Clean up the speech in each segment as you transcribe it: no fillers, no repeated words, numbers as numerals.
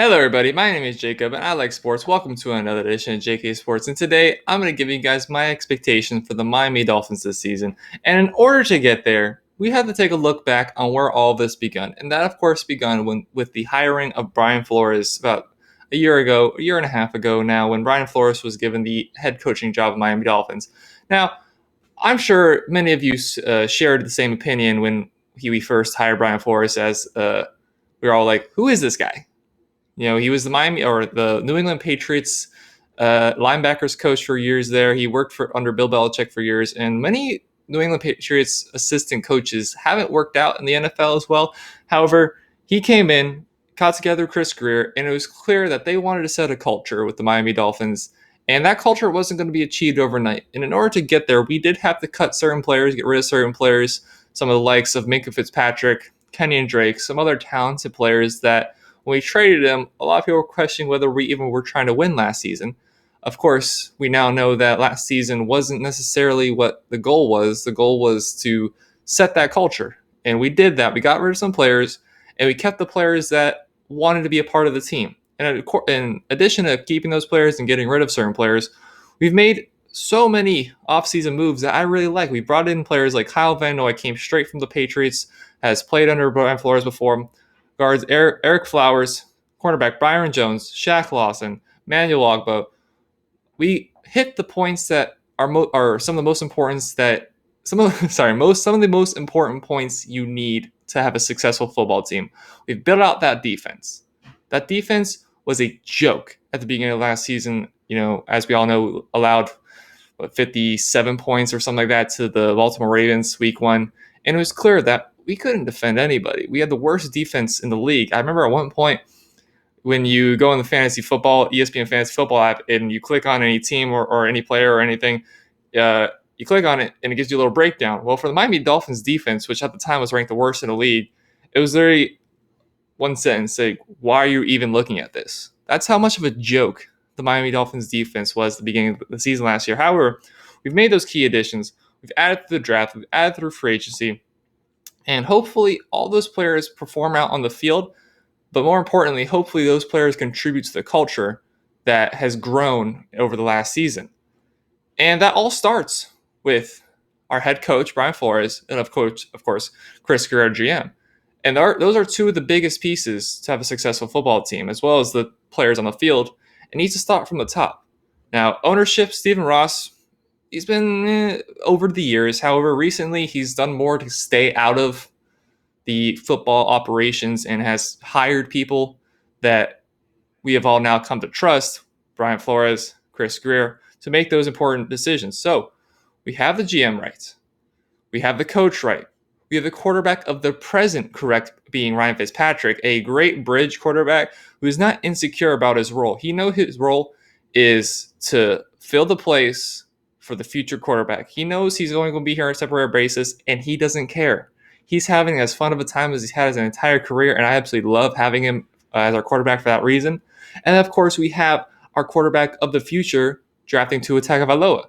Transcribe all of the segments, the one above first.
Hello, everybody. My name is Jacob, and I like sports. Welcome to another edition of JK Sports. And today, I'm going to give you guys my expectations for the Miami Dolphins this season. And in order to get there, we have to take a look back on where all this begun. And that, of course, begun with the hiring of Brian Flores about a year and a half ago now, when Brian Flores was given the head coaching job of Miami Dolphins. Now, I'm sure many of you shared the same opinion when we first hired Brian Flores, as we were all like, who is this guy? He was the New England Patriots linebackers coach for years there. He worked for under Bill Belichick for years, and many New England Patriots assistant coaches haven't worked out in the NFL as well. However, he came in, got together with Chris Greer, and it was clear that they wanted to set a culture with the Miami Dolphins, and that culture wasn't going to be achieved overnight. And in order to get there, we did have to cut certain players, get rid of certain players, some of the likes of Minkah Fitzpatrick, Kenyon Drake, some other talented players that when we traded him, a lot of people were questioning whether we even were trying to win last season. Of course, we now know that last season wasn't necessarily what the goal was. The goal was to set that culture. And we did that. We got rid of some players, and we kept the players that wanted to be a part of the team. And in addition to keeping those players and getting rid of certain players, we've made so many offseason moves that I really like. We brought in players like Kyle Van Noy, came straight from the Patriots, has played under Brian Flores before. Guards Eric Flowers, cornerback Byron Jones, Shaq Lawson, Manuel Ogbo. We hit the points that are some of the most important some of the most important points you need to have a successful football team. We've built out that defense. That defense was a joke at the beginning of last season. As we all know, allowed 57 points or something like that to the Baltimore Ravens week one, and it was clear that we couldn't defend anybody. We had the worst defense in the league. I remember at one point when you go on the ESPN fantasy football app, and you click on any team or any player or anything, you click on it and it gives you a little breakdown. Well, for the Miami Dolphins defense, which at the time was ranked the worst in the league, it was very one sentence like, why are you even looking at this? That's how much of a joke the Miami Dolphins defense was at the beginning of the season last year. However, we've made those key additions. We've added to the draft. We've added through free agency. And hopefully all those players perform out on the field, but more importantly, hopefully those players contribute to the culture that has grown over the last season. And that all starts with our head coach, Brian Flores, and of course, Chris Greer, our GM. And those are two of the biggest pieces to have a successful football team, as well as the players on the field. It needs to start from the top. Now, ownership, Stephen Ross, he's been over the years. However, recently he's done more to stay out of the football operations and has hired people that we have all now come to trust, Brian Flores, Chris Greer, to make those important decisions. So we have the GM right. We have the coach right. We have the quarterback of the present correct, being Ryan Fitzpatrick, a great bridge quarterback who is not insecure about his role. He knows his role is to fill the place for the future quarterback. He knows he's only going to be here on a temporary basis, and he doesn't care. He's having as fun of a time as he's had his entire career, and I absolutely love having him as our quarterback for that reason. And of course, we have our quarterback of the future drafting Tua Tagovailoa.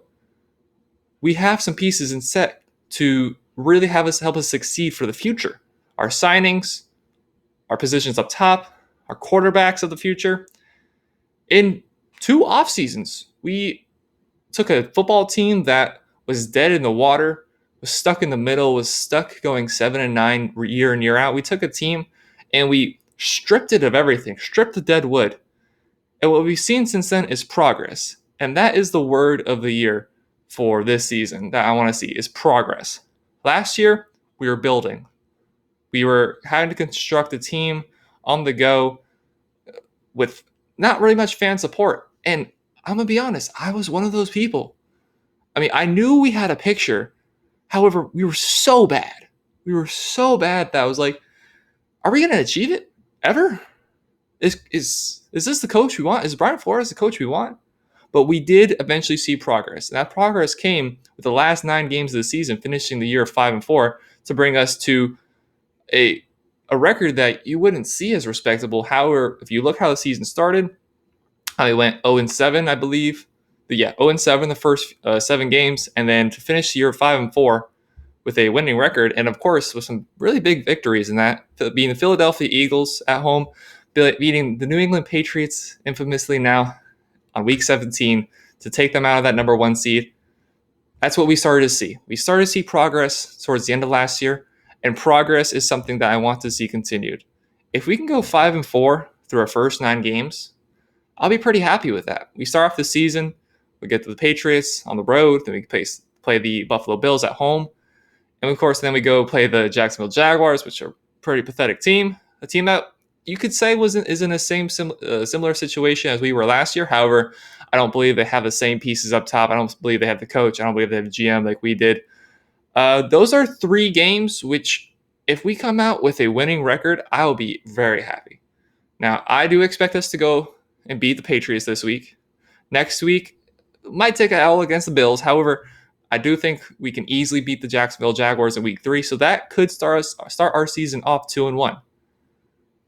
We have some pieces in set to really help us succeed for the future. Our signings, our positions up top, our quarterbacks of the future. In 2 off seasons, we took a football team that was dead in the water, was stuck in the middle, was stuck going 7-9 year in, year out. We took a team and we stripped it of everything, stripped the dead wood. And what we've seen since then is progress. And that is the word of the year for this season that I want to see is progress. Last year, we were building. We were having to construct a team on the go with not really much fan support. And I'm going to be honest, I was one of those people. I mean, I knew we had a picture. However, we were so bad. We were so bad that I was like, are we going to achieve it ever? Is this the coach we want? Is Brian Flores the coach we want? But we did eventually see progress. And that progress came with the last 9 games of the season, finishing the year 5-4, to bring us to a record that you wouldn't see as respectable. However, if you look how the season started, how they went 0-7, I believe. 0-7 the first 7 games, and then to finish the year 5-4 with a winning record, and of course with some really big victories in that, being the Philadelphia Eagles at home, beating the New England Patriots infamously now on week 17 to take them out of that number one seed. That's what we started to see. We started to see progress towards the end of last year, and progress is something that I want to see continued. If we can go 5-4 through our first 9 games, I'll be pretty happy with that. We start off the season, we get to the Patriots on the road, then we play the Buffalo Bills at home, and of course, then we go play the Jacksonville Jaguars, which are a pretty pathetic team. A team that you could say is in a similar situation as we were last year. However, I don't believe they have the same pieces up top. I don't believe they have the coach. I don't believe they have the GM like we did. Those are 3 games which, if we come out with a winning record, I will be very happy. Now, I do expect us to go and beat the Patriots this week. Next week, might take an L against the Bills. However, I do think we can easily beat the Jacksonville Jaguars in week 3, so that could start our season off 2-1.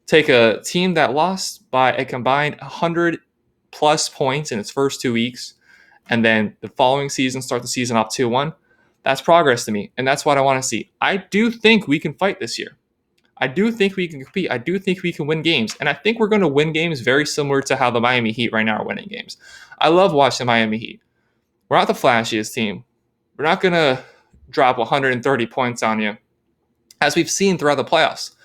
Take a team that lost by a combined 100 plus points in its first 2 weeks, and then the following season start the season off 2-1. That's progress to me, and that's what I want to see. I do think we can fight this year. I do think we can compete. I do think we can win games, and I think we're going to win games very similar to how the Miami Heat right now are winning games. I love watching the Miami Heat. We're not the flashiest team. We're not going to drop 130 points on you, as we've seen throughout the playoffs.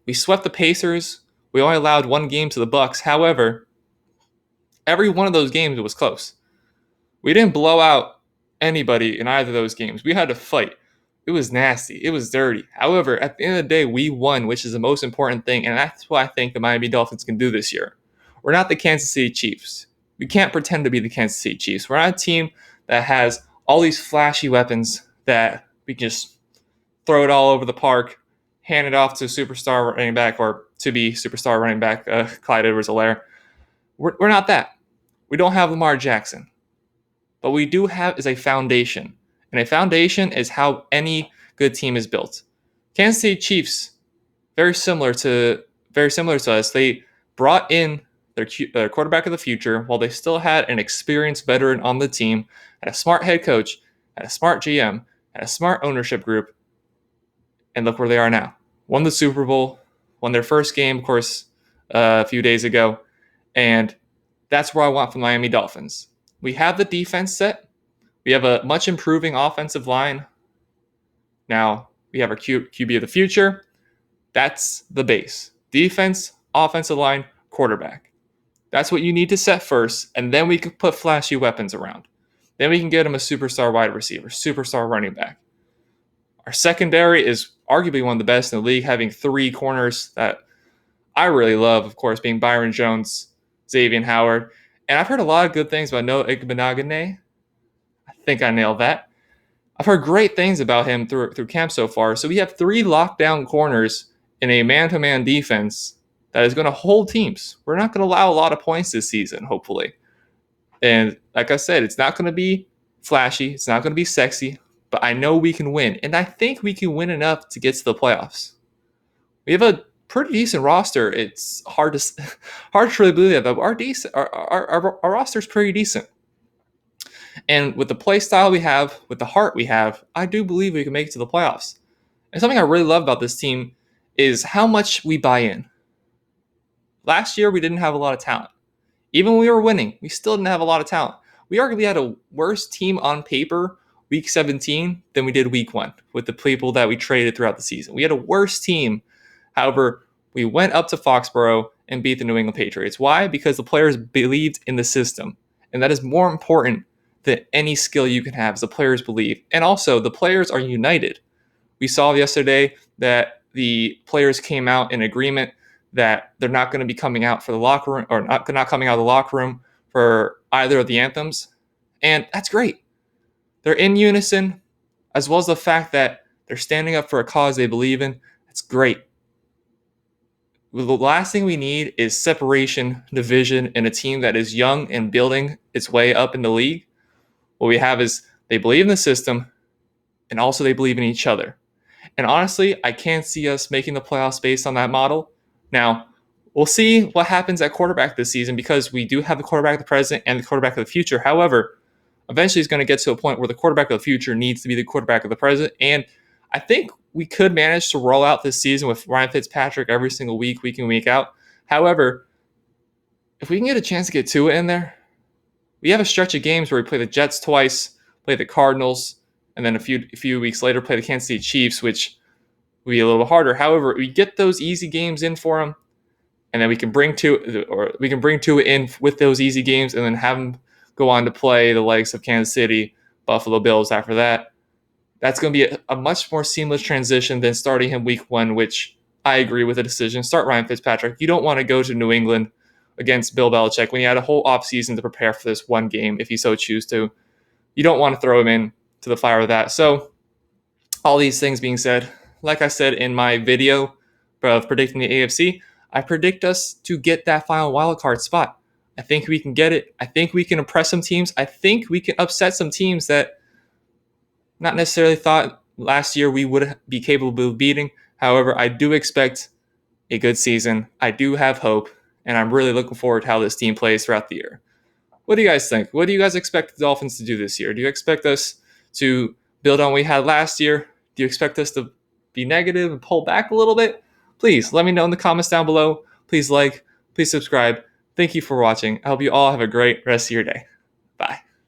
We swept the Pacers. We only allowed 1 game to the Bucks. However, every one of those games was close. We didn't blow out anybody in either of those games. We had to fight. It was nasty. It was dirty. However, at the end of the day, we won, which is the most important thing, and that's what I think the Miami Dolphins can do this year. We're not the Kansas City Chiefs. We can't pretend to be the Kansas City Chiefs. We're not a team that has all these flashy weapons that we can just throw it all over the park, hand it off to superstar running back or to-be superstar running back Clyde Edwards-Helaire. We're not that. We don't have Lamar Jackson. But we do have is a foundation. And a foundation is how any good team is built. Kansas City Chiefs, very similar to us. They brought in their quarterback of the future while they still had an experienced veteran on the team, had a smart head coach, had a smart GM, had a smart ownership group, and look where they are now. Won the Super Bowl, won their first game, of course, a few days ago, and that's where I want from the Miami Dolphins. We have the defense set. We have a much improving offensive line. Now, we have our QB of the future. That's the base. Defense, offensive line, quarterback. That's what you need to set first, and then we can put flashy weapons around. Then we can get them a superstar wide receiver, superstar running back. Our secondary is arguably one of the best in the league, having 3 corners that I really love, of course, being Byron Jones, Xavier Howard. And I've heard a lot of good things about Noah Igbenogany. I think I nailed that. I've heard great things about him through camp so far. So we have 3 lockdown corners in a man-to-man defense that is going to hold teams. We're not going to allow a lot of points this season, hopefully. And like I said, it's not going to be flashy. It's not going to be sexy. But I know we can win. And I think we can win enough to get to the playoffs. We have a pretty decent roster. It's hard to really believe that, but our roster is pretty decent. And with the play style we have, with the heart we have, I do believe we can make it to the playoffs. And something I really love about this team is how much we buy in. Last year, we didn't have a lot of talent. Even when we were winning, we still didn't have a lot of talent. We arguably had a worse team on paper week 17 than we did week 1 with the people that we traded throughout the season. We had a worse team. However, we went up to Foxborough and beat the New England Patriots. Why? Because the players believed in the system. And that is more important than any skill you can have, as the players believe. And also, the players are united. We saw yesterday that the players came out in agreement that they're not going to be coming out for the locker room, or not coming out of the locker room for either of the anthems. And that's great. They're in unison, as well as the fact that they're standing up for a cause they believe in. That's great. The last thing we need is separation, division, in a team that is young and building its way up in the league. What we have is they believe in the system, and also they believe in each other. And honestly, I can't see us making the playoffs based on that model. Now, we'll see what happens at quarterback this season, because we do have the quarterback of the present and the quarterback of the future. However, eventually it's going to get to a point where the quarterback of the future needs to be the quarterback of the present. And I think we could manage to roll out this season with Ryan Fitzpatrick every single week in, week out, However, if we can get a chance to get Tua in there, we have a stretch of games where we play the Jets twice, play the Cardinals, and then a few weeks later play the Kansas City Chiefs, which will be a little harder. However, we get those easy games in for them, and then we can bring Tua in with those easy games, and then have him go on to play the likes of Kansas City, Buffalo Bills after that. That's going to be a much more seamless transition than starting him week one, which I agree with the decision. Start Ryan Fitzpatrick. You don't want to go to New England against Bill Belichick when you had a whole offseason to prepare for this one game, if you so choose to. You don't want to throw him in to the fire with that. So, all these things being said, like I said in my video of predicting the AFC, I predict us to get that final wildcard spot. I think we can get it. I think we can impress some teams. I think we can upset some teams that not necessarily thought last year we would be capable of beating. However, I do expect a good season. I do have hope, and I'm really looking forward to how this team plays throughout the year. What do you guys think? What do you guys expect the Dolphins to do this year? Do you expect us to build on what we had last year? Do you expect us to be negative and pull back a little bit? Please let me know in the comments down below. Please like, please subscribe. Thank you for watching. I hope you all have a great rest of your day.